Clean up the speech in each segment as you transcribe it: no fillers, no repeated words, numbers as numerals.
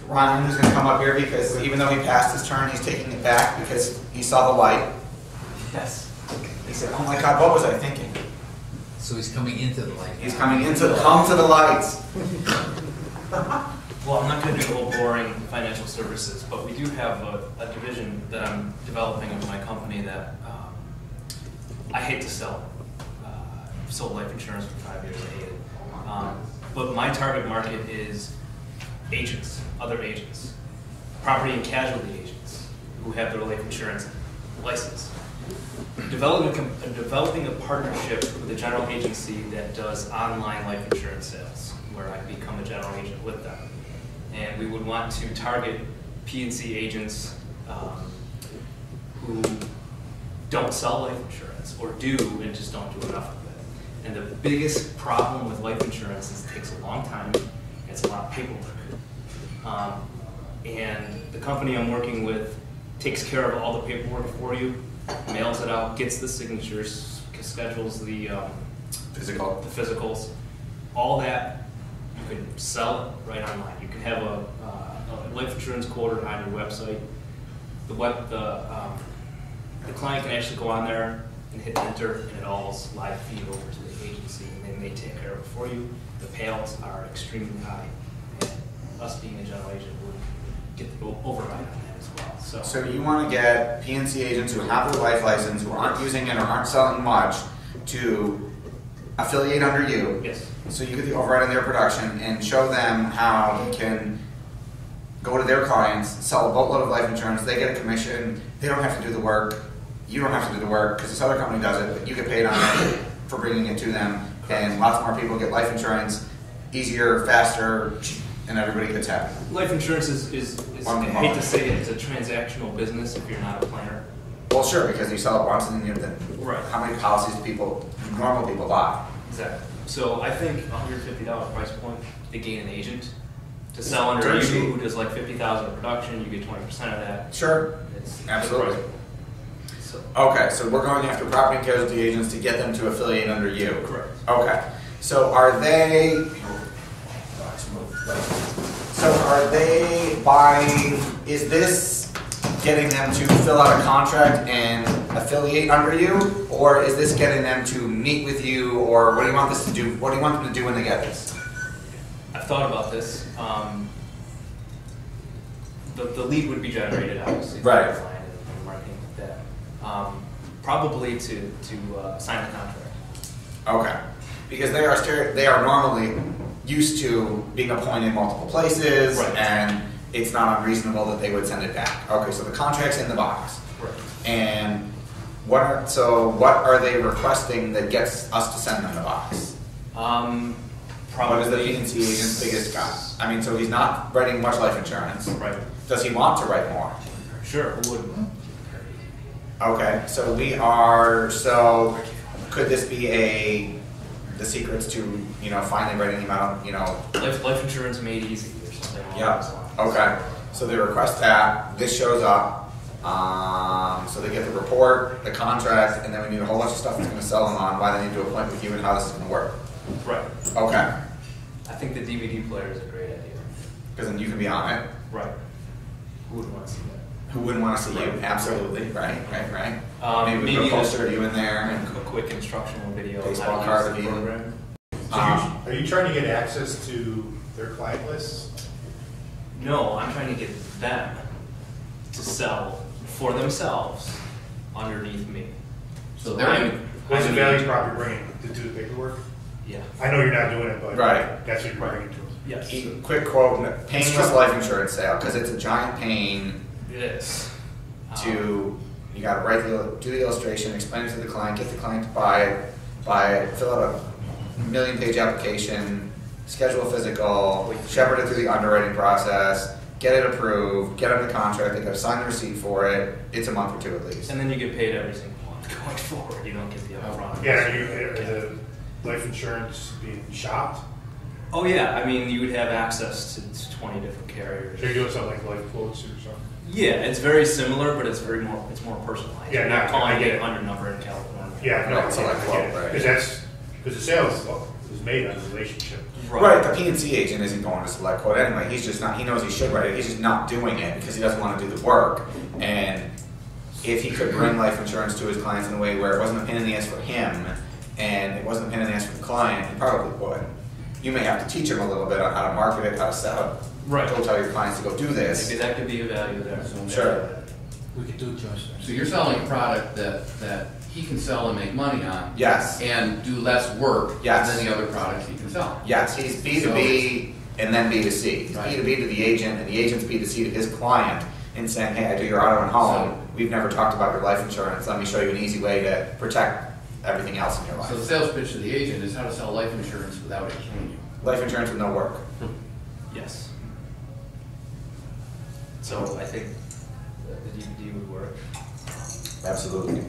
Ryan is going to come up here because even though he passed his turn, he's taking it back because he saw the light. Yes. He said, "Oh my God, what was I thinking?" So he's coming into the light. He's coming into the, come to the lights. Well, I'm not going to do old boring financial services, but we do have a division that I'm developing in my company that I hate to sell. I've sold life insurance for 5 years. I hate it. But my target market is agents, other agents, property and casualty agents who have their life insurance license. Developing a partnership with a general agency that does online life insurance sales, where I become a general agent with them. And we would want to target P&C agents who don't sell life insurance, or do and just don't do enough of it. And the biggest problem with life insurance is it takes a long time, it's a lot of paperwork. And the company I'm working with takes care of all the paperwork for you, mails it out, gets the signatures, schedules the physicals, all that. You can sell it right online. You can have a life insurance quote on your website. The client can actually go on there and hit enter, and it all is live feed over to the agency, and then they take care of it for you. The payouts are extremely high, and us being a general agent would get the override on that as well. So you want to get P&C agents who have their life license, who aren't using it or aren't selling much, to affiliate under you. Yes. So you get the override on their production and show them how you can go to their clients, sell a boatload of life insurance, they get a commission, they don't have to do the work, you don't have to do the work because this other company does it, but you get paid on it for bringing it to them, and lots more people get life insurance easier, faster, and everybody gets happy. Life insurance is I hate to say it, it's a transactional business if you're not a planner. Well, sure, because you sell it once and then right. How many policies do normal people buy? Exactly. So I think $150 price point to gain an agent to sell under you who does like $50,000 of production, you get 20% of that. Sure. It's absolutely. Okay, so we're going after property and casualty agents to get them to affiliate under you. Correct. Okay. So are they buying, is this getting them to fill out a contract and affiliate under you, or is this getting them to meet with you, or what do you want this to do? What do you want them to do when they get this? I've thought about this. The lead would be generated, obviously, right, and marketing like that. Probably to sign the contract. Okay, because they are normally used to being appointed multiple places, right, and it's not unreasonable that they would send it back. Okay, so the contract's in the box. Right. And what are they requesting that gets us to send them the box? Probably. What is the P&C agent's biggest guy? I mean, so he's not writing much life insurance. Right. Does he want to write more? Sure, who wouldn't? Okay, so could this be the secrets to, finally writing him out, Life insurance made easy or something. Yeah. Okay. So they request that. This shows up. So they get the report, the contract, and then we need a whole bunch of stuff that's going to sell them on why they need to appoint with you and how this is going to work. Right. Okay. I think the DVD player is a great idea. Because then you can be on it. Right. Who would want to see that? Who wouldn't want to see you? Absolutely. Right. Maybe we put a poster of you in there and a quick instructional video. Baseball card of you. So are you trying to get access to their client lists? No, I'm trying to get them to sell for themselves underneath me. So what's the value prop you're bringing to do the paperwork? Yeah. I know you're not doing it, but right, that's what you're bringing to them. Yes. Quick quote: painless life insurance sale, because it's a giant pain. It is. You got to do the illustration, explain it to the client, get the client to buy it, fill out a 1,000,000-page application, schedule a physical, shepherd it through the underwriting process, get it approved, get them the contract, they got to sign the receipt for it. It's a month or two at least. And then you get paid every single month going forward. You don't get the upfront. Yeah, are the life insurance being shopped? Oh yeah, I mean you would have access to 20 different carriers. So you're doing something like life quotes or something? Yeah, it's very similar, but it's more personalized. Yeah, not calling it under number in California. Yeah, no, it's like because the sales was made on the relationship. Right, the P&C agent isn't going to select quote anyway. He's just not, he knows he should write it. He's just not doing it because he doesn't want to do the work. And if he could bring life insurance to his clients in a way where it wasn't a pain in the ass for him and it wasn't a pain in the ass for the client, he probably would. You may have to teach him a little bit on how to market it, how to sell it. Right. Go tell your clients to go do this. Maybe that could be a value there. Sure. We could do it, Josh. So you're selling a product that he can sell and make money on. Yes. And do less work Yes. than the other products he can sell. Yes, he's B2B and then B2C. He's Right. B2B to the agent and the agent's B2C to his client and saying, hey, I do your auto and home. We've never talked about your life insurance. Let me show you an easy way to protect everything else in your life. So the sales pitch to the agent is how to sell life insurance without it killing you. Life insurance with no work. Yes. So I think the DVD would work. Absolutely.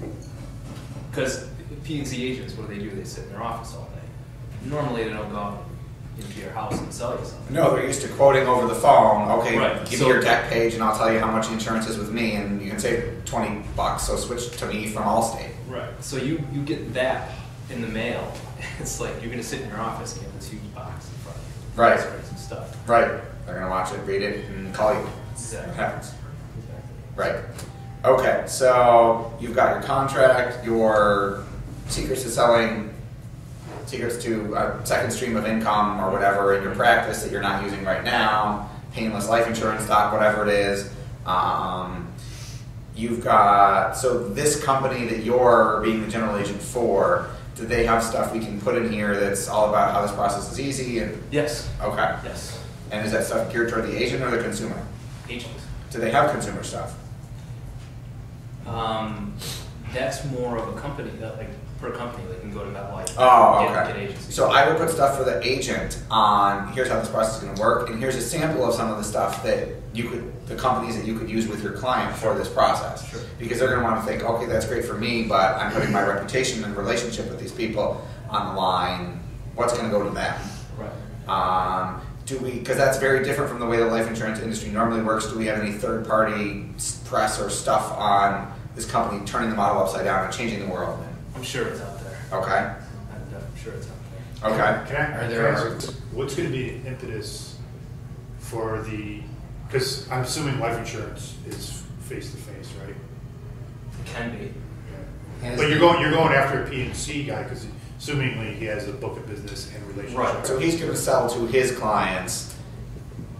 Because P&C agents, what do? They sit in their office all day. Normally they don't go out into your house and sell you something. No, they're used to quoting over the phone. Okay, Right. give So- me your deck page and I'll tell you how much insurance is with me and you can save $20, so switch to me from Allstate. Right. So you get that in the mail. It's like you're going to sit in your office and get this huge box in front of you. Right. It's crazy stuff. Right. They're going to watch it, read it, and call you. Exactly. What happens? Exactly. Right. Okay, so you've got your contract, your secrets to selling, secrets to a second stream of income or whatever in your practice that you're not using right now, painless life insurance stock, whatever it is. You've got, so this company that you're being the general agent for, do they have stuff we can put in here that's all about how this process is easy? And Yes. okay. Yes. And is that stuff geared toward the agent or the consumer? Agent. Do they have consumer stuff? That's more of a company, like per company, they can go to MetLife. Oh, Get okay. agency. So I would put stuff for the agent on, here's how this process is going to work, and here's a sample of some of the stuff that you could, the companies that you could use with your client for this process. Sure. Because they're going to want to think, okay, that's great for me, but I'm putting my reputation and relationship with these people on the line. What's going to go to them? Right. Do we, because that's very different from the way the life insurance industry normally works, do we have any third-party press or stuff on this company turning the model upside down and changing the world? I'm sure it's out there. Okay, I'm sure it's out there. okay. Can there I ask, what's going to be the impetus for the, because I'm assuming life insurance is face-to-face, right? It can be. Has But the- you're going after a P&C guy because assumingly he has a book of business and relationship. Right. So he's going to sell to his clients.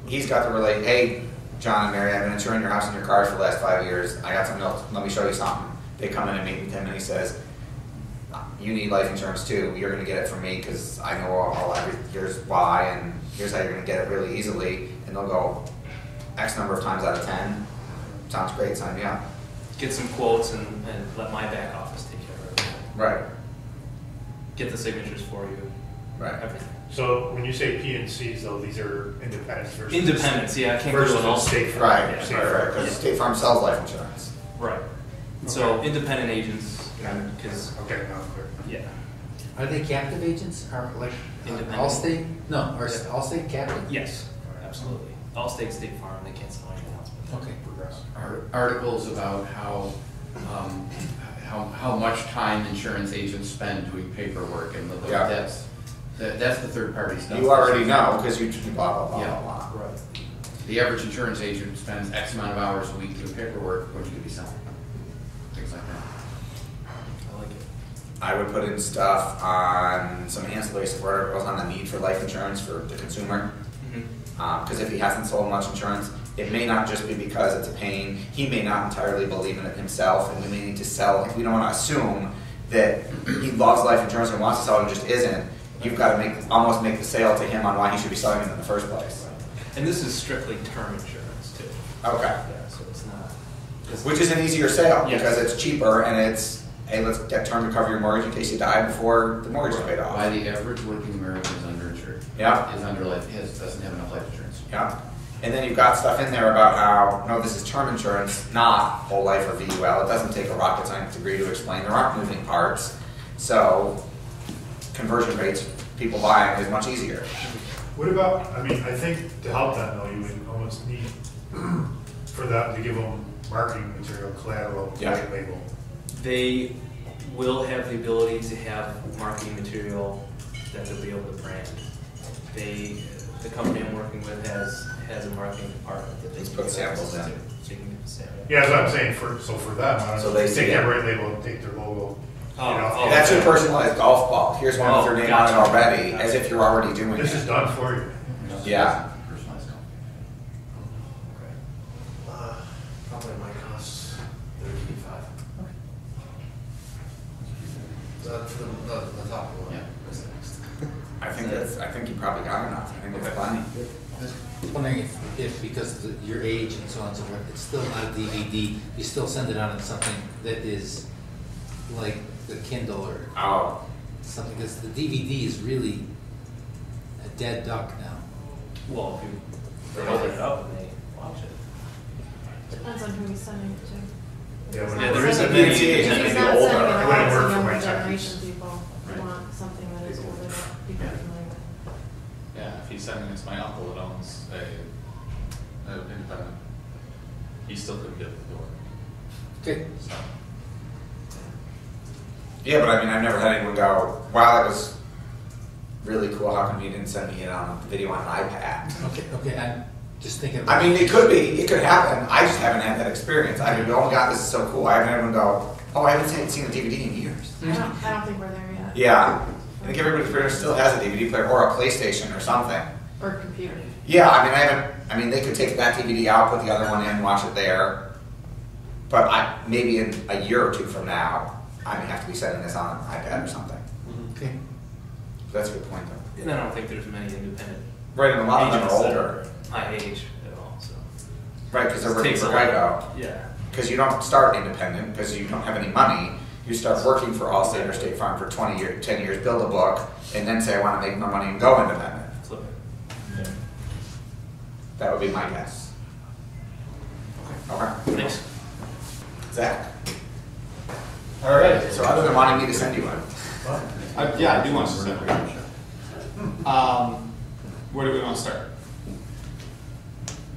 He's got to relate, hey, John and Mary, I've been insuring your house and your cars for the last 5 years. I got something else. Let me show you something. They come in and meet with him and he says, you need life insurance too. You're going to get it from me because I know here's why and here's how you're going to get it really easily. And they'll go X number of times out of 10. Sounds great, sign me up. Get some quotes and let my back office take care of it. Right, Get the signatures for you. right. Everything. So when you say P&Cs though, these are independents versus. Independence, yeah, I can't go Versus to an State Allstate. Farm. Right, Yeah. State right, Farm. right. Because State Farm sells life insurance. Right. So independent agents, because, Okay, now I'm clear. yeah. Are they captive agents? Are like Independent. Allstate? No, or Yeah. Allstate captive? Yes, absolutely. Allstate, State Farm, they can't sell anything else. Okay. Articles about how much time insurance agents spend doing paperwork and Yeah. that's the third party stuff. You already know because you blah, blah, blah, Yeah. blah, blah. Right. The average insurance agent spends X amount of hours a week doing paperwork. What are you going to be selling? Things like that. I like it. I would put in stuff on some ancillary support articles on the need for life insurance for the consumer. Because if he hasn't sold much insurance, it may not just be because it's a pain. He may not entirely believe in it himself, and we may need to sell. We don't want to assume that he loves life insurance and wants to sell it and just isn't. You've got to almost make the sale to him on why he should be selling it in the first place. And this is strictly term insurance too. Okay. Yeah, so it's not. Which is an easier sale Yes. because it's cheaper and it's, hey, let's get term to cover your mortgage in case you die before the mortgage is paid off. Why the average working American is underinsured. Yeah. Is under life, doesn't have enough life insurance. Yeah. And then you've got stuff in there about how, no, this is term insurance, not whole life or VUL. It doesn't take a rocket science degree to explain. There aren't moving parts. So conversion rates, people buying is much easier. What about, I mean, I think to help them though, you would almost need for them to give them marketing material, collateral, Yeah. white label. They will have the ability to have marketing material that they'll be able to brand. The company I'm working with has a marketing department that they Just can put get access samples in. to. So you can get the sample. Yeah, that's what I'm saying, for them, I So don't they take see their it. right label and take their logo. Oh, you know. oh, That's your okay. personalized golf ball. Here's one with your name on it gotcha. already, as if you're already doing This is it. done for you. Yeah. Personalized stuff. Probably might cost $35. For the top one. Yeah. I think you probably got enough. I think it's plenty. I'm wondering if because of your age and so on and so forth, it's still not a DVD, you still send it on in something that is like the Kindle or Oh, something, because the DVD is really a dead duck now. Well, if they open it up and they watch it. Depends on who he's sending it to. Yeah, Yeah, there isn't If many. he's If maybe he's not older. sending it It wouldn't out work to for my younger type. generation people, Right. they want something that is older that people are familiar with. Yeah, if he's sending it to my uncle that owns an independent, he still couldn't get it to the door. Okay, So, yeah, but I mean, I've never had anyone go, wow, that was really cool. How come you didn't send me it on a video on an iPad? okay, I'm just thinking. I mean, it could be, it could happen. I just haven't had that experience. I mean, oh my God, this is so cool. I haven't had anyone go, oh, I haven't seen a DVD in years. I don't think we're there yet. Yeah. I think everybody pretty much still has a DVD player or a PlayStation or something. Or computer. Yeah, I mean, they could take that DVD out, put the other one in, watch it there. But maybe in a year or two from now, I may have to be setting this on an iPad or something. Okay, That's a good point, though. And I don't think there's many independent Right, and a lot of them are agents that older. my age at all, so. Right, because they're It working takes for a lot. Geico. Yeah. Because you don't start independent because you don't have any money. You start working for Allstate or State Farm for 20 years, 10 years, build a book, and then say, I want to make more money and go independent. Flip it. Yeah. That would be my guess. Okay. Thanks. Zach. all right. So other than wanting me to send you one, Yeah, I do want to send it. Where do we want to start?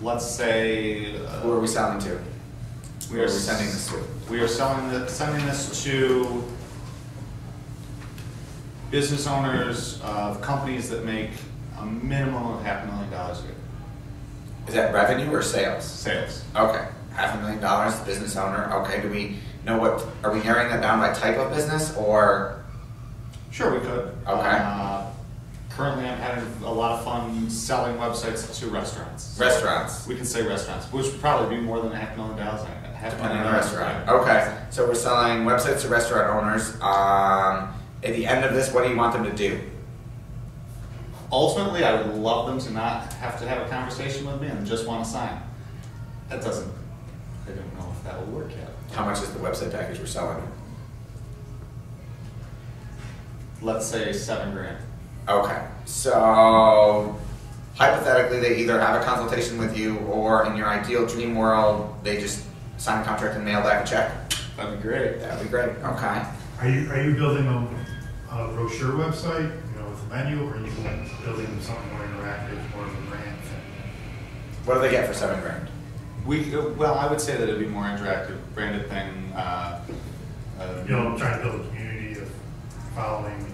Let's say who are we selling to? we Who are are we sending this to? We are sending this to business owners of companies that make a minimum of $500,000 a year. Is that revenue or sales? Sales. Okay, $500,000, business owner. Okay, do we know what, are we narrowing that down by type of business or? Sure, we could. Okay. Currently, I'm having a lot of fun selling websites to restaurants. So Restaurants. We can say restaurants, which would probably be more than $500,000. Depending on the restaurant. Okay, so we're selling websites to restaurant owners. At the end of this, what do you want them to do? Ultimately, I would love them to not have to have a conversation with me and just want to sign. That doesn't, I don't know if that will work yet. How much is the website package we're selling? Let's say $7,000. Okay, so hypothetically, they either have a consultation with you, or in your ideal dream world, they just sign a contract and mail back a check. That'd be great. That'd be great. Okay. Are you building them a brochure website, with a menu, or are you building them something more interactive, more of a brand thing? What do they get for $7,000? Well, I would say that it'd be more interactive, branded thing. Trying to build a community of following and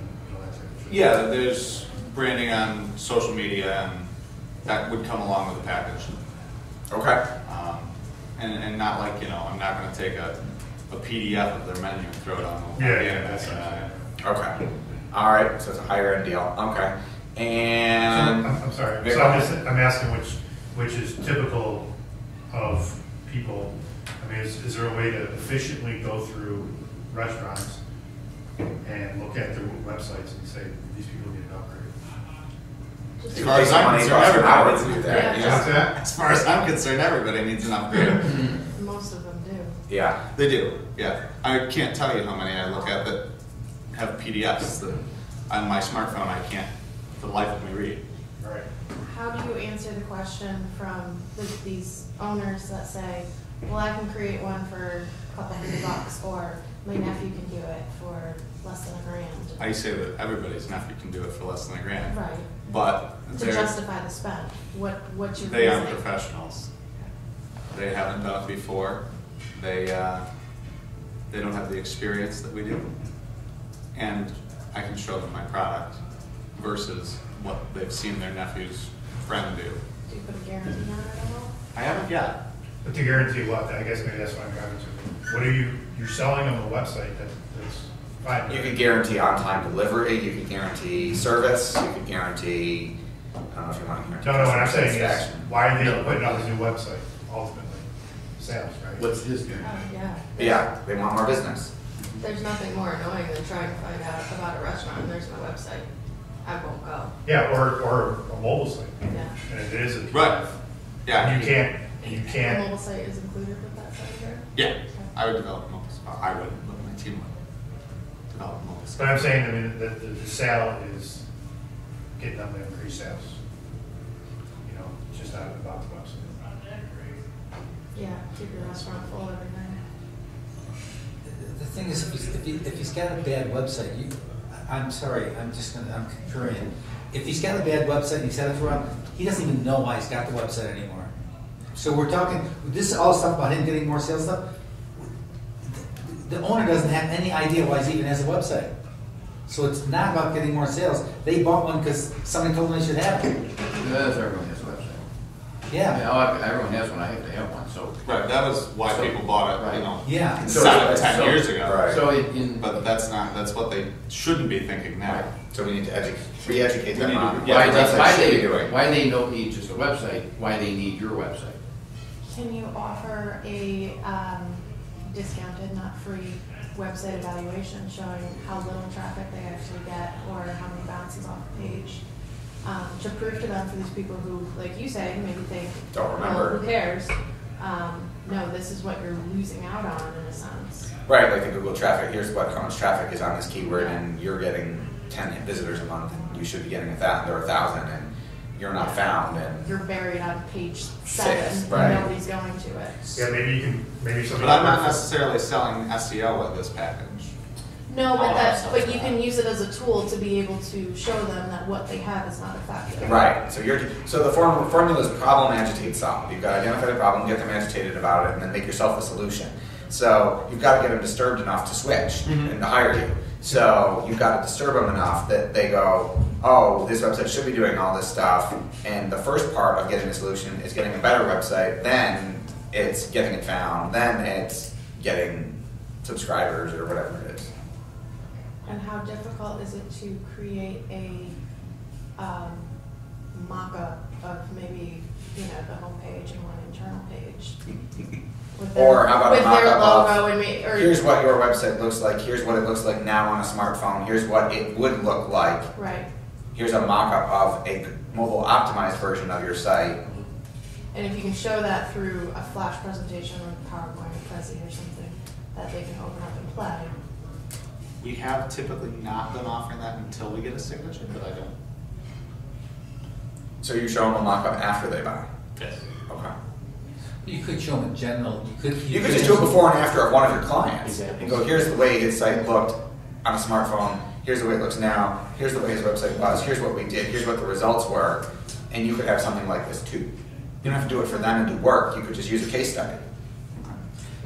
that type of thing. Yeah, there's branding on social media, and that would come along with the package. Okay. And not like, I'm not going to take a PDF of their menu and throw it on the Yeah, internet. that's Okay. All right. So it's a higher end deal. Okay. And I'm sorry. Yeah, So go ahead. I'm asking which is typical of people. I mean, is there a way to efficiently go through restaurants and look at their websites and say these people need an upgrade? Just As far as I'm concerned, everybody needs an upgrade. Yeah. What's that? As far as I'm concerned, everybody needs an upgrade. most of them do. yeah. They do, yeah. I can't tell you how many I look at that have PDFs that on my smartphone I can't for the life of me read. Right. How do you answer the question from these owners that say, well, I can create one for a couple $100, or my nephew can do it for less than $1,000? I say that everybody's nephew can do it for less than $1,000. Right. But To justify the spend. What's your they aren't reasoning? professionals. They haven't done it before. They don't have the experience that we do. And I can show them my product versus what they've seen their nephew's friend do. Do you put a guarantee on it at all? I haven't yet. But to guarantee what? I guess maybe that's what I'm driving to. What are you're selling on the website that's fine? You can guarantee on-time delivery, you can guarantee service, you can guarantee, I don't know if you want to guarantee. No, what I'm saying is, satisfaction. why are they putting up a new website, ultimately? Sales, right? What's his guarantee? Oh, yeah. Yeah, they want more business. There's nothing more annoying than trying to find out about a restaurant and there's no website. I won't go. Yeah, or a mobile site, Yeah. and it is a. Right. Yeah. And you The can't, mobile site is included with that site here? Yeah, I would develop a mobile spot. I would, but my team would develop a mobile but spot. I'm saying, I mean, the sale is getting them to increase sales. You know, it's just not about the website. Yeah, keep your restaurant full every night. The thing is, if he's got a bad website, I'm sorry, I'm contrarian. If he's got a bad website and he's had it for a while, he doesn't even know why he's got the website anymore. So we're talking, this is all stuff about him getting more sales stuff. The owner doesn't have any idea why he even has a website. So it's not about getting more sales. They bought one because somebody told them they should have it. Yes, everyone has a website. Yeah. Everyone has one, I have to have one, so. Right, that was why people bought it, you know, Yeah. 10 years ago. Right. So But that's what they shouldn't be thinking now. So we need to re-educate them on Yeah, why what the website should be doing. why they don't need just a website, why they need your website. Can you offer a discounted, not free website evaluation showing how little traffic they actually get or how many bounces off the page? To prove to them, for these people who, like you say, maybe think, Don't well, remember. who cares? No, this is what you're losing out on in a sense. Right, like the Google traffic, here's how much traffic is on this keyword, and you're getting 10 visitors a month, and you should be getting 1,000, there are 1,000, and you're not found, and You're buried on page 7 right. and nobody's going to it. Yeah, maybe somebody. But I'm not necessarily selling SEO with this package. No, but Oh, but you can use it as a tool to be able to show them that what they have is not effective. right. So the formula is problem, agitate, solve. You've got to identify the problem, get them agitated about it, and then make yourself the solution. So you've got to get them disturbed enough to switch and to hire you. So you've got to disturb them enough that they go, oh, this website should be doing all this stuff. And the first part of getting a solution is getting a better website. Then it's getting it found. Then it's getting subscribers or whatever it is. And how difficult is it to create a mock-up of maybe, the homepage and one internal page? With Or how about a with their mock-up logo of, and or here's what your website looks like, here's what it looks like now on a smartphone, here's what it would look like, right. here's a mock-up of a mobile optimized version of your site. And if you can show that through a flash presentation or PowerPoint or Prezi or something that they can open up and play. We have typically not been offering that until we get a signature, but I don't. So you show them a mock-up after they buy? Yes. Okay. You could show them in general. You could just do it before and after of one of your clients. Exactly. And go, here's the way his site looked on a smartphone, here's the way it looks now, here's the way his website was, here's what we did, here's what the results were. And you could have something like this too. You don't have to do it for them and do work, you could just use a case study.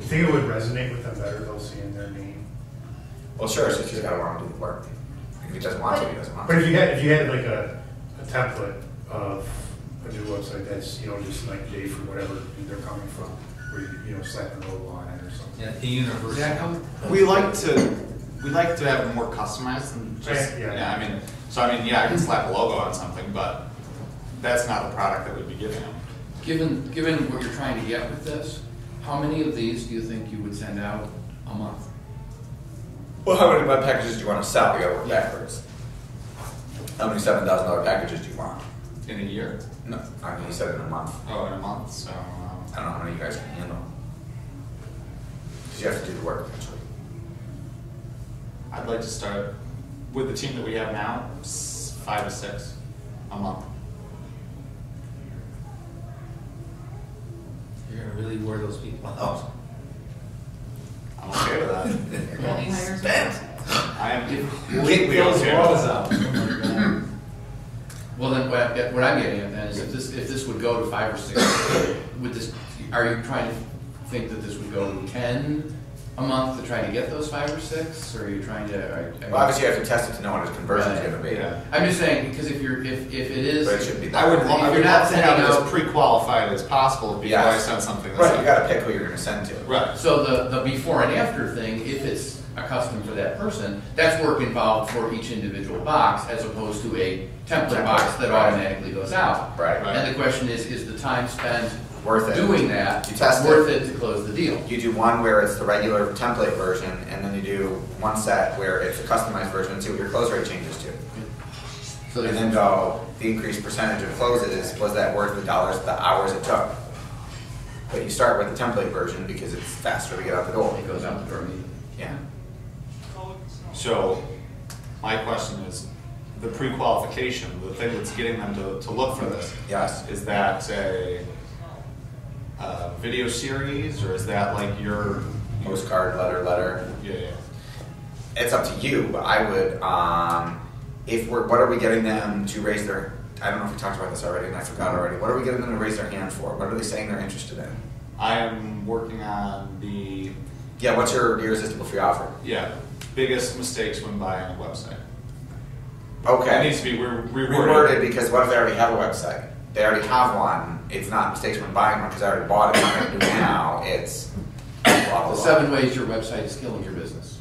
You think it would resonate with them better, they'll see in their name? Well, sure, it's just he's got to want to do the work. If he doesn't want to, he doesn't want But to. if you had like a template of a new website that's, just like Dave for whatever they're coming from, where you slap a logo on it or something. Yeah, a universal. We like to have it more customized than just Yeah. I can slap a logo on something, but that's not the product that we'd be giving them. Given what you're trying to get with this, how many of these do you think you would send out a month? Well, how many web packages do you want to sell? You got to work backwards. How many $7,000 packages do you want? In a year? No, I mean, you said in a month. Oh, in a month, so. I don't know how many you guys can handle. Because you have to do the work eventually. I'd like to start with the team that we have now, 5 to 6 a month. You're gonna really wear those people out. I'm okay with that. You're getting hires now. I am Kick completely those okay walls with that. out. Oh my God. Well, then what I'm getting at then is if this would go to 5 or 6, are you trying to think that this would go to 10 a month to try to get those 5 or 6, or are you trying to? I mean, Well, obviously you have to test it to know what his conversion is Right. gonna be. Yeah. I'm just saying, because if it is. But it should be. I would, If I you're would not love to have it sending as out- pre-qualified as possible before I Yes. send something. Right, That's you gotta pick who you're gonna send to. right. So the before and after thing, if it's a custom for that person, that's work involved for each individual box as opposed to a template box that Right. automatically goes out. Right. Right. And the question is the time spent Worth it. doing that You test it. worth it to close the deal? You do one where it's the regular template version, and then you do one set where it's a customized version and see what your close rate changes to. So And there's then go, the increased percentage of closes, was that worth the hours it took? But you start with the template version because it's faster to get out the door. it goes out the door immediately. Yeah. So, my question is, the pre-qualification, the thing that's getting them to look for this, Yes. is that a video series, or is that like your Postcard, letter. Yeah, yeah. It's up to you, but I would, what are we getting them to raise their, I don't know if we talked about this already and I forgot already. What are we getting them to raise their hand for? What are they saying they're interested in? I am working on the Yeah, what's your irresistible free offer? biggest mistakes when buying a website. It Okay. needs to be reworded. Reworded because what if they already have a website? They already have one. It's not mistakes when buying one because I already bought it. What I'm going to do now, it's blah, blah, The blah. 7 ways your website is killing your business.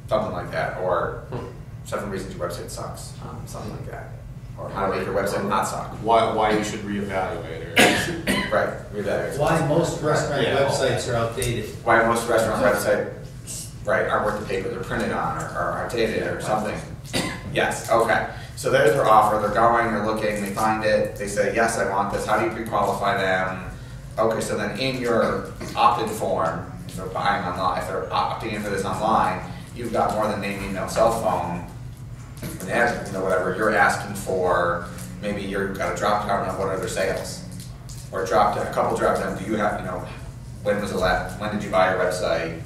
Something like that. Or 7 reasons your website sucks. Something like that. Or how to make your website not suck. Why you should reevaluate or Right. Read that. Why most restaurant Yeah. websites are outdated. Why most restaurant websites, right, aren't worth the paper they're printed on or are outdated or something. Yes, okay. So there's their offer. They're going, they're looking, they find it, they say, yes, I want this. How do you pre-qualify them? Okay, so then in your opt-in form, if they're buying online, if they're opting in for this online, you've got more than name, email, cell phone, and address, whatever you're asking for. Maybe you've got a drop down of what are their sales, or a couple drop down. Do you have, when did you buy your website?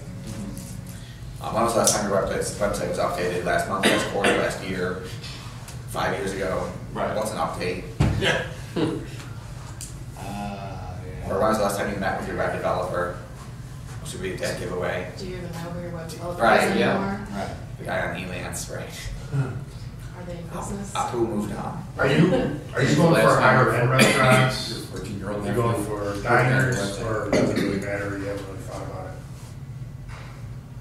When was the last time your website was updated? Last month, last quarter, last year, 5 years ago? Right. What's an update? yeah. Or when was the last time you met with your web developer? Which would be a dead giveaway. Do you even know who your web developer Right, is yeah. anymore? Right. The guy on Elance, right? Are they in business? Apu moved on. Are you going for higher end restaurants? Your 14-year-old Are you going for diners, or does it really matter? You haven't really thought about it?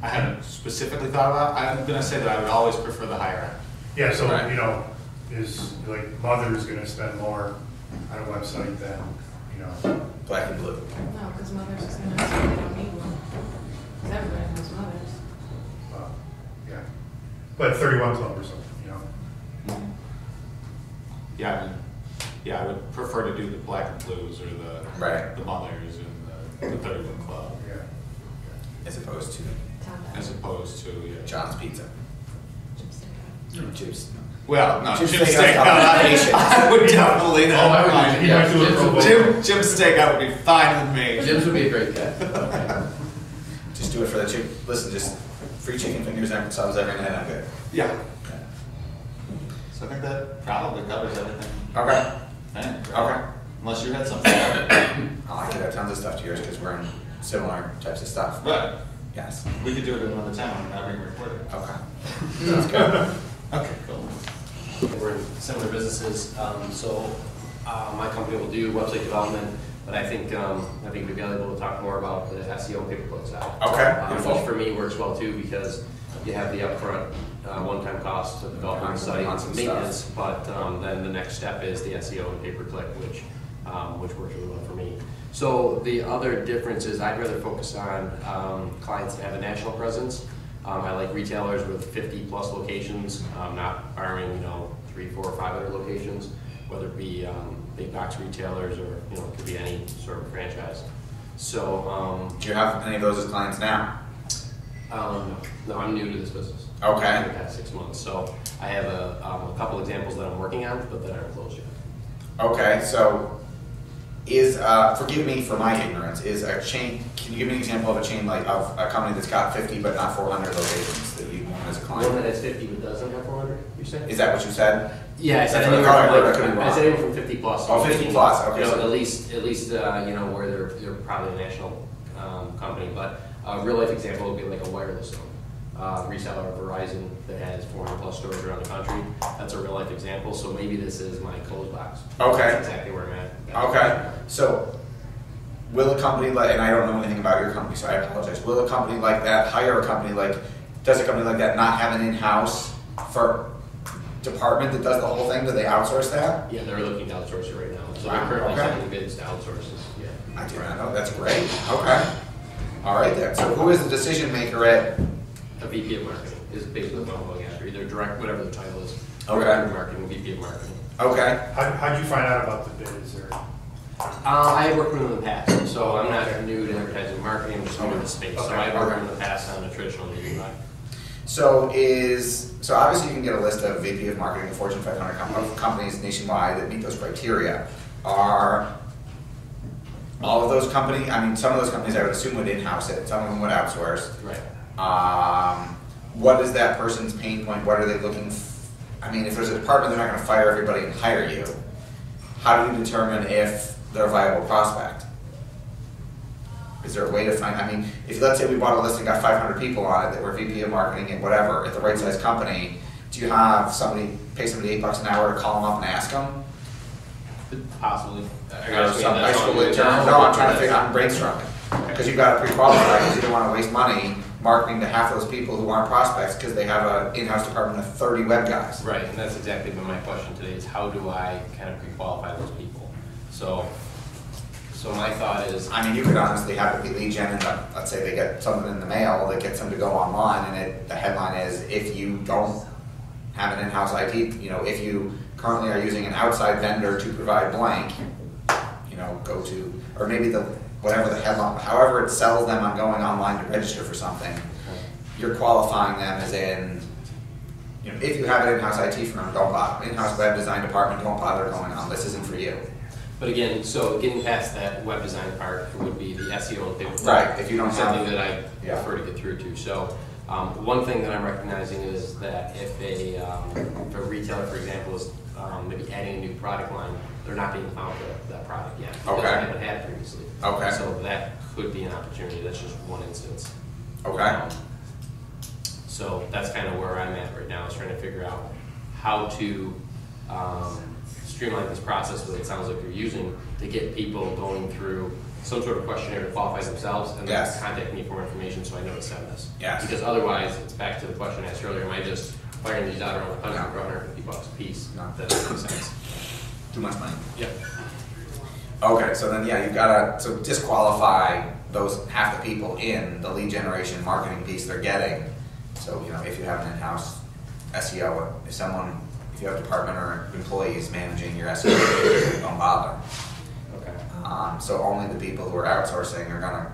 I hadn't specifically thought about it. I'm gonna say that I would always prefer the higher end. Yeah, so, Right. is like mother's gonna spend more on a website than, Black and blue. No, because mothers is gonna say they don't need one. Because everybody knows mothers. yeah. But 31 Club or something, Yeah, I would prefer to do the black and blues or Right. the mothers and the 31 Club yeah. As opposed to as opposed to John's Pizza. Chips. Well, no, Jim's Jim's Steakhouse Steakhouse. I would definitely Oh, I would not do- You yeah, might do a Jim's pro would- bono. Jim's Steakhouse would be fine with me. Jim's would be a great guy. Just do it for the chicken. Listen, just free chicken fingers and subs every night. I'm good. Yeah. So I think that probably covers everything. Okay. Okay. Unless you had something. I could have tons of stuff to yours because we're in similar types of stuff. But Yes. we could do it another time when not being recorded. Okay. Sounds good. Okay, cool. We're in similar businesses, my company will do website development, but I think we'd be able to talk more about the SEO pay-per-click side. Okay, beautiful. Which for me works well too, because you have the upfront one-time cost of developing the site and some maintenance, but then the next step is the SEO and pay-per-click, which works really well for me. So the other difference is I'd rather focus on clients that have a national presence. I like retailers with 50 plus locations, not borrowing 3, 4, or 5 other locations, whether it be big box retailers or it could be any sort of franchise. So Do you have any of those as clients now? no, I'm new to this business. Okay. In the past 6 months, so I have a couple examples that I'm working on, but that aren't closed yet. Okay, so forgive me for my ignorance, is a chain, can you give me an example of a chain like of a company that's got 50 but not 400 locations that you want as a One client? that has 50 but doesn't have 400, you say? Is that what you said? Yeah, I said That's what I anywhere thought I from, heard. I like, could be I wrong. said anywhere from 50 plus. Oh, 50 plus, okay, so- At least where they're probably a national company, but A real life example would be like a wireless zone. Reseller of Verizon that has 400+ stores around the country. That's a real life example. So maybe this is my clothes box. Okay. That's exactly where I'm at. Okay, so will a company like, and I don't know anything about your company, so I apologize. Will a company like that hire a company like, does a company like that not have an in-house for department that does the whole thing? Do they outsource that? Yeah, they're looking to outsource it right now. So Wow, they're currently okay. sending bids to outsource this. Yeah. I do not know, that's great, okay. All right then, so who is the decision maker at, A VP of marketing is basically what I'm looking after. Either direct, whatever the title is. Okay. Director of marketing, VP of marketing. okay, How'd you find out about the bids, or? I have worked with them in the past, so I'm not new to advertising and marketing, I'm just new to the space. So Okay. I've worked in the past on a traditional media buy. so obviously you can get a list of VP of marketing of Fortune 500 companies nationwide that meet those criteria. Are all of those companies, I mean, some of those companies I would assume would in-house it, some of them would outsource. Right. What is that person's pain point? What are they looking I mean, if there's a department, they're not gonna fire everybody and hire you. How do you determine if they're a viable prospect? Is there a way to find, I mean, if let's say we bought a list and got 500 people on it that were VP of marketing and whatever, at the right size company, do you have somebody, pay somebody $8 an hour to call them up and ask them? Possibly. Or some high school intern? No, I'm trying to figure, I'm brainstorming. Because you've got to pre-qualify, because you don't want to waste money marketing to half those people who aren't prospects because they have an in-house department of 30 web guys. Right, and that's exactly been my question today is how do I kind of pre-qualify those people? So my thought is, I mean, you could honestly have it be lead gen, and let's say they get something in the mail that gets them to go online, and the headline is, if you don't have an in-house IT, if you currently are using an outside vendor to provide blank, go to, or maybe whatever the headline, however it sells them on going online to register for something, you're qualifying them as in, if you have an in-house IT firm, don't bother, in-house web design department, don't bother going on, this isn't for you. but again, so getting past that web design part would be the SEO and pay-per-click. Right, if you don't have- something that I Yeah. prefer to get through to. So one thing that I'm recognizing is that if a retailer, for example, is maybe adding a new product line, they're not being found for that product yet. Because Okay. they haven't had previously. Okay. So that could be an opportunity. That's just one instance. Okay. So that's kind of where I'm at right now, is trying to figure out how to streamline this process that it sounds like you're using to get people going through some sort of questionnaire to qualify themselves and then Yes. contact me for more information so I know to send this. Yes. Because otherwise, it's back to the question I asked earlier, am I just firing these out around the country No. for $150 a piece? No. That doesn't make sense. Too much money. Yep. Okay, so then, yeah, you've got to disqualify those half the people in the lead generation marketing piece they're getting. So, if you have an in-house SEO, if you have a department or employees managing your SEO, don't bother. Okay. So only the people who are outsourcing are going to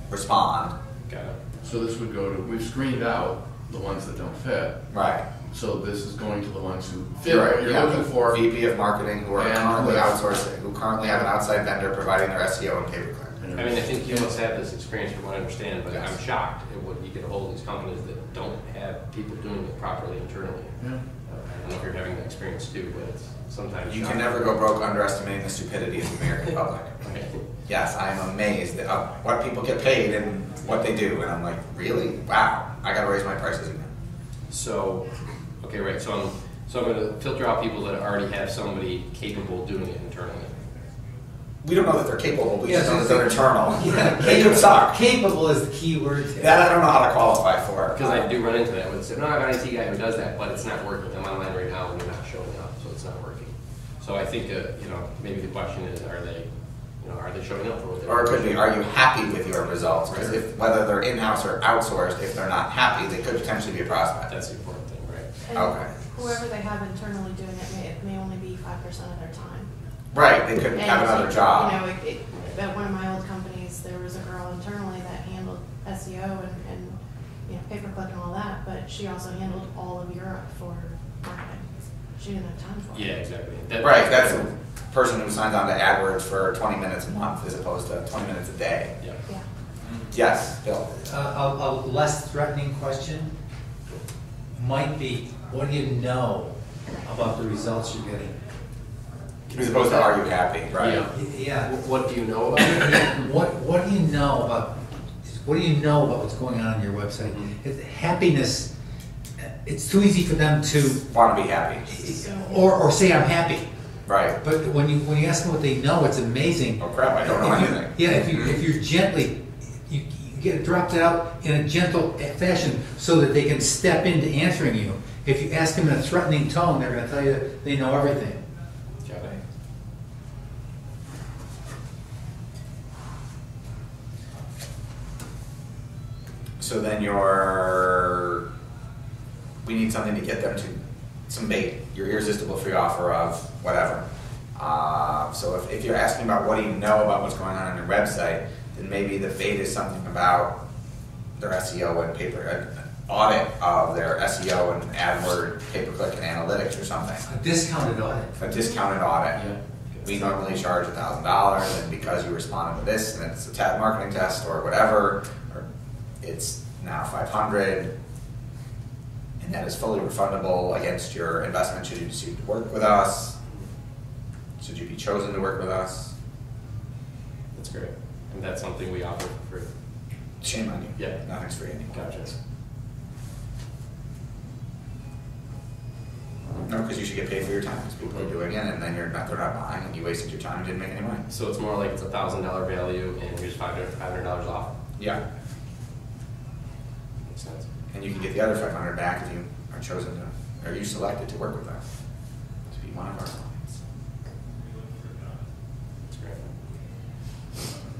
respond. Got it. So this would go to, we've screened out the ones that don't fit. Right. So this is going to the ones who fit what you're Yeah, looking for. VP of marketing who are And currently who have- outsourcing, who currently have an outside vendor providing their SEO and pay-per-click. I mean, I think you must have this experience from what I understand, but Yes. I'm shocked at what you get a hold of these companies that don't have people doing it properly internally. Yeah. I don't know if you're having that experience too, but it's sometimes You can shocking. never go broke underestimating the stupidity of the American public. Okay. Yes, I am amazed at what people get paid and what they do, and I'm like, really? Wow, I gotta raise my prices again. So, okay, right, so I'm gonna filter out people that already have somebody capable of doing it internally. We don't know that they're capable, we just Yeah, know that they're internal. Yeah, They could suck. Capable is the key word. That I don't know how to qualify for. Because I do run into that with, no, I have an IT guy who does that, but it's not working. I'm online right now and they're not showing up, so it's not working. So I think, maybe the question is, are they showing up for what they're Or it could be, are you happy with your results? Because whether they're in-house or outsourced, if they're not happy, they could potentially be a prospect. That's the important thing, right? And Okay. whoever they have internally doing it may only be 5% of their time. Right, they could have another job. At one of my old companies, there was a girl internally that handled SEO and pay-per-click and all that, but she also handled all of Europe for marketing. She didn't have time for it. Yeah, exactly. Right, that's a person who signs on to AdWords for 20 minutes a month as opposed to 20 minutes a day. Yeah. Yeah. Yes, Bill. A less threatening question might be, what do you know about the results you're getting? As opposed to are you happy, right? Yeah. Yeah. What do you know about it? What do you know about, What do you know about what's going on your website? Happiness, it's too easy for them to, Want to be happy. or say I'm happy. Right. But when you ask them what they know, it's amazing. Oh crap, I don't know anything. Yeah, if you're gently, you get it dropped out in a gentle fashion so that they can step into answering you. If you ask them in a threatening tone, they're going to tell you they know everything. Got it. So then we need something to get them to some bait, your irresistible free offer of whatever. So if you're asking about what do you know about what's going on your website, then maybe the bait is something about their SEO and an audit of their SEO and AdWord, pay-per-click and analytics or something. A discounted audit. A discounted audit. Yeah. We normally charge $1,000, and because you responded to this, and it's a TAB marketing test or whatever, or it's now $500, and that is fully refundable against your investment should you choose to work with us, should you be chosen to work with us. That's great. And that's something we offer for free. Shame on you. Yeah. Nothing's free anymore. Gotcha. No, because you should get paid for your time, because people are doing it, and then they're not buying, and you wasted your time and didn't make any money. So it's more like it's $1,000 value and here's $500 off. Yeah. Makes sense. And you can get the other $500 back if you are chosen to, or you selected to work with us, to be one of our clients. That's great.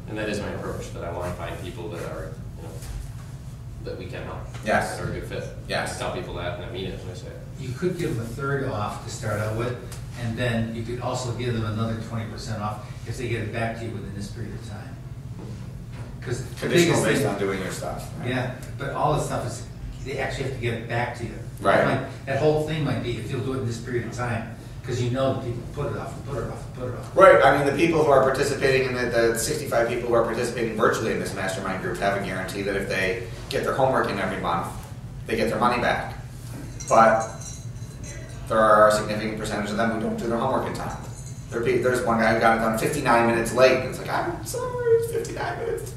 And that is my approach, that I want to find people that are, that we can help. Yes. That are a good fit. Yes. I tell people that, and I mean it when I say it. You could give them a third off to start out with, and then you could also give them another 20% off if they get it back to you within this period of time. Because Conditional based on doing your stuff. Right? Yeah, but all this stuff is, they actually have to get it back to you. Right. That whole thing might be if you'll do it in this period of time, because you know that people put it off and put it off and put it off. Right. I mean, the people who are participating in the 65 people who are participating virtually in this mastermind group have a guarantee that if they get their homework in every month, they get their money back. But there are a significant percentage of them who don't do their homework in time. There's one guy who got it done 59 minutes late, and it's like, I'm sorry, it's 59 minutes.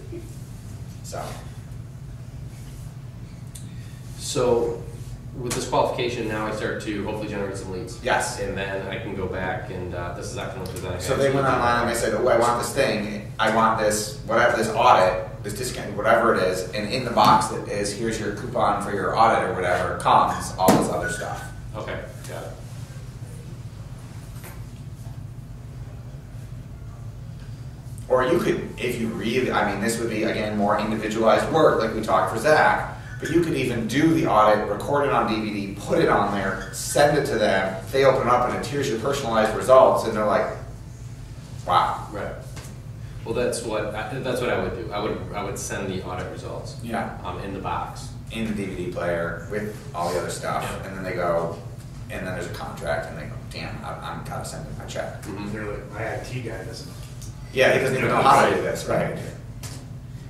So with this qualification, now I start to hopefully generate some leads. Yes. And then I can go back and this is actually what I So they went online and they said, oh, I want this thing, I want this, whatever, this audit, this discount, whatever it is, and in the box that is, here's your coupon for your audit or whatever, comes all this other stuff. Okay, got it. Or you could, if you really, I mean, this would be, again, more individualized work, like we talked for Zach, but you could even do the audit, record it on DVD, put it on there, send it to them, they open it up and here's your personalized results, and they're like, wow. Right. Well, that's what I would do. I would send the audit results. Yeah. In the box. In the DVD player with all the other stuff, Yeah. and then they go, and then there's a contract, and they go, damn, I'm gotta send them my check. Mm-hmm. They're like, my IT guy doesn't. Yeah, he doesn't even know how to do this, right?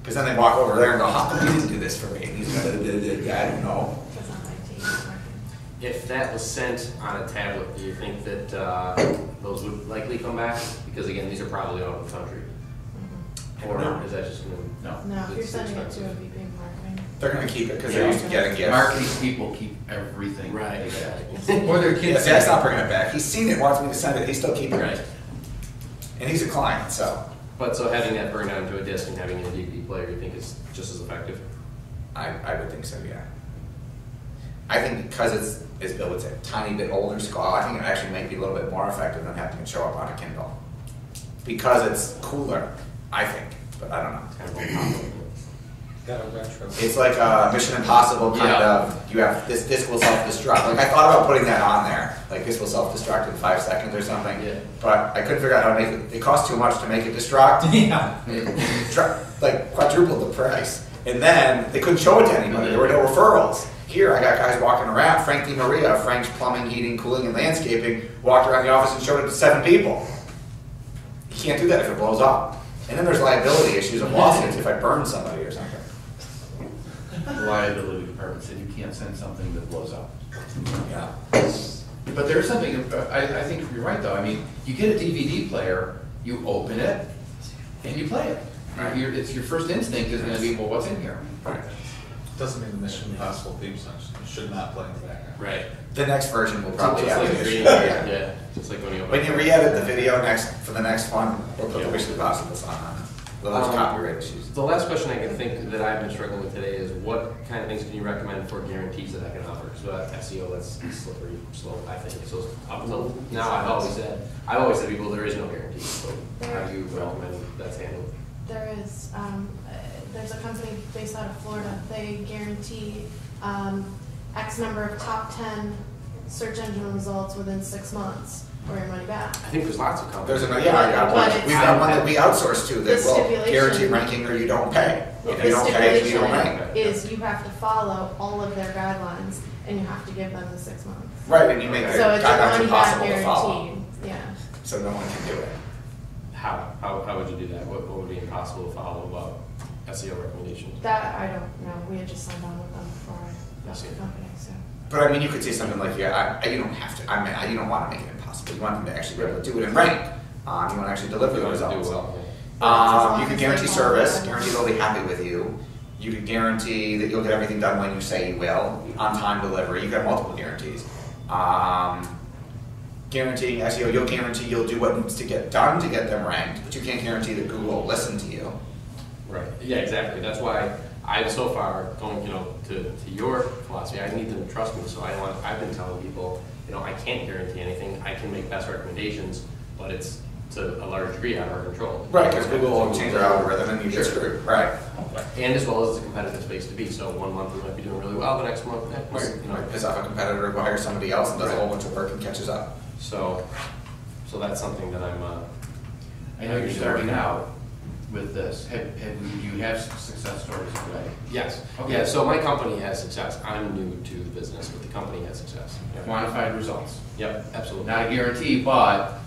Because then they walk over there and go, how come you didn't do this for me? And he's like, I don't know. Because on my team is working. If that was sent on a tablet, do you think that those would likely come back? Because again, these are probably out of the country. Or is that just going to? No. No, if you're It's sending it to a expensive. VP marketing. They're gonna keep it because Yeah. they're used to getting gifts. Marketing people keep everything. Right, exactly. Or their Yeah, kids. Zach's not bringing it back. He's seen it, wants me to send it, he's still keeping Right. it. And he's a client, so But so having that burned down to a disc and having a DVD player, you think is just as effective? I would think so, yeah. I think because it's built with a tiny bit older skull, I think it actually might be a little bit more effective than having it show up on a Kindle. Because it's cooler, I think, but I don't know. It's kind of more complicated. Got a retro. It's like a Mission Impossible kind Yeah. of, you have, this disc will self-destruct. Like I thought about putting that on there, like this will self-destruct in 5 seconds or something. Yeah. But I couldn't figure out how to make it, it cost too much to make it destruct. Yeah. Like quadrupled the price. And then they couldn't show it to anybody, there were no referrals. Here, I got guys walking around, Frank DiMaria, Frank's Plumbing, Heating, Cooling, and Landscaping, walked around the office and showed it to 7 people. You can't do that if it blows up. And then there's liability issues of lawsuits if I burn somebody or something. The liability department said you can't send something that blows up. Yeah. But there's something, I think you're right though. I mean, you get a DVD player, you open it, and you play it. It's your first instinct is gonna be, well, what's in here? Right. Doesn't mean the Mission Impossible theme song should not play in the background. Right. The next version will probably Just have like it. green, Yeah. yeah, just like when you. When you re-edit the video for the next one, we'll put the Mission Impossible song on it. Well, there's Um, copyright issues. The last question I can think that I've been struggling with today is what kind of things can you recommend for guarantees that I can offer? Because SEO, that's slippery slope, I think. So up until now, I've always said to people there is no guarantee. So how do you recommend that's handled? There is, there's a company based out of Florida. They guarantee X number of top 10 search engine results within 6 months or your money back. I think there's lots of companies. There's another, I got But one. it's- We've got one that we outsource to The that will stipulation- guarantee ranking or you don't pay. If The you don't pay, you don't stipulation rank. is you have to follow all of their guidelines and you have to give them the 6 months. Right, and you make the So it's a guidelines money back impossible to follow. guaranteed, yeah. So no one can do it. How would you do that? What would be impossible to follow about SEO recommendations? That, I don't know. We had just signed on with them before I left see. the company, so. But I mean, you could say something like, yeah, you don't have to, you don't want to make it impossible. You want them to actually be able to do it and rank. You want to actually deliver the You want to do results. well. You could guarantee service, guarantee they'll be happy with you. You could guarantee that you'll get everything done when you say you will, on-time delivery. You got multiple guarantees. Guaranteeing SEO, you'll guarantee you'll do what needs to get done to get them ranked, but you can't guarantee that Google will listen to you. Right. Yeah, exactly. That's why I've so far going, to your philosophy. I need them to trust me. So I've been telling people, I can't guarantee anything. I can make best recommendations, but it's to a large degree out of our control. Right, because Google will change their algorithm and you get Sure. screwed. Right. And as well as it's a competitive space to be. So 1 month we might be doing really well, the next month, You might piss off a competitor who hires somebody else and does a whole bunch of work and catches up. So that's something that I'm. I know you're starting out with this. Do you have success stories already? Yes. Okay. Yeah. So my company has success. I'm new to the business, but the company has success. Yeah. Quantified results. Yep. Absolutely. Not a guarantee, but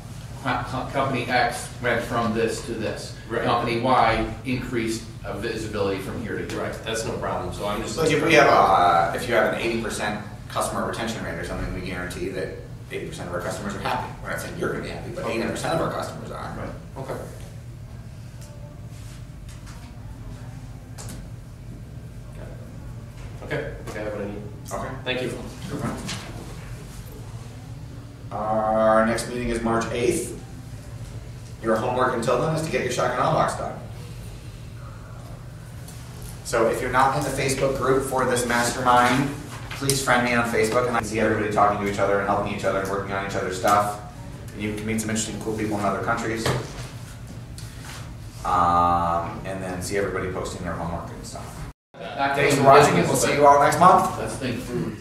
company X went from this to this. Right. Company Y increased visibility from here to here. Right. That's no problem. So I'm just. So if you have an 80% customer retention rate or something, we guarantee that 80% of our customers are happy. We're not saying you're going to be happy, but 80% of our customers are. Right. Okay. Okay. I think I have what I need. Okay. Thank you. Good one. Our next meeting is March 8th. Your homework until then is to get your Shock and Awe box done. So if you're not in the Facebook group for this mastermind, please friend me on Facebook and I can see everybody talking to each other and helping each other and working on each other's stuff. And you can meet some interesting, cool people in other countries. And then see everybody posting their homework and stuff. Thanks for watching and we'll see you all next month. Let's think through.